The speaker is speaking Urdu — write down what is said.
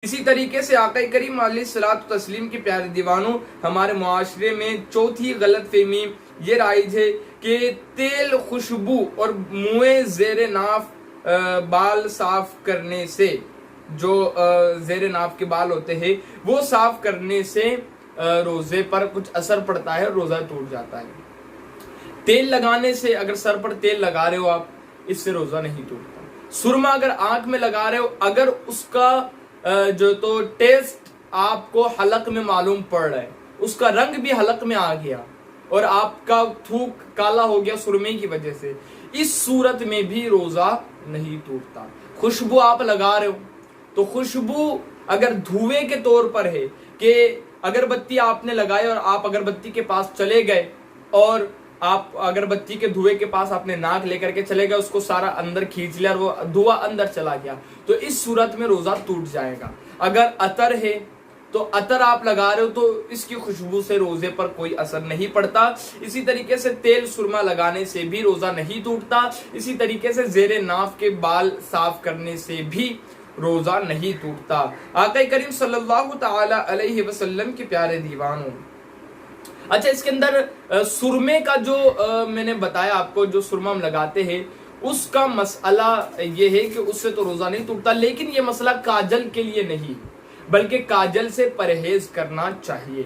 اسی طریقے سے آقا کریم علیہ الصلوۃ والتسلیم کے پیارے دیوانوں، ہمارے معاشرے میں چوتھی غلط فہمی یہ رائج ہے کہ تیل، خوشبو اور منہ زیر ناف بال صاف کرنے سے، جو زیر ناف کے بال ہوتے ہیں وہ صاف کرنے سے روزے پر کچھ اثر پڑتا ہے، روزہ ٹوٹ جاتا ہے۔ تیل لگانے سے، اگر سر پر تیل لگا رہے ہو آپ، اس سے روزہ نہیں ٹوٹتا۔ سرما اگر آنکھ میں لگا رہے ہو، اگر اس کا جو تو ٹیسٹ آپ کو حلق میں معلوم پڑ رہا ہے، اس کا رنگ بھی حلق میں آ گیا اور آپ کا تھوک کالا ہو گیا سرمے کی وجہ سے، اس صورت میں بھی روزہ نہیں ٹوٹتا۔ خوشبو آپ لگا رہے ہو تو خوشبو اگر دھوئے کے طور پر ہے کہ اگربتی آپ نے لگائی اور آپ اگربتی کے پاس چلے گئے اور آپ اگربتی کے دھوئے کے پاس اپنے ناک لے کر کے چلے گئے، اس کو سارا اندر کھینچ لیا اور وہ دھواں اندر چلا گیا، تو اس صورت میں روزہ ٹوٹ جائے گا۔ اگر عطر ہے تو عطر آپ لگا رہے ہو تو اس کی خوشبو سے روزے پر کوئی اثر نہیں پڑتا۔ اسی طریقے سے تیل سرما لگانے سے بھی روزہ نہیں ٹوٹتا۔ اسی طریقے سے زیر ناف کے بال صاف کرنے سے بھی روزہ نہیں ٹوٹتا۔ آقا کریم صلی اللہ تعالی علیہ وسلم کے پیارے دیوانوں، اچھا اس کے اندر سرمے کا جو میں نے بتایا آپ کو، جو سرما ہم لگاتے ہیں اس کا مسئلہ یہ ہے کہ اس سے تو روزہ نہیں ٹوٹتا، لیکن یہ مسئلہ کاجل کے لیے نہیں بلکہ کاجل سے پرہیز کرنا چاہیے۔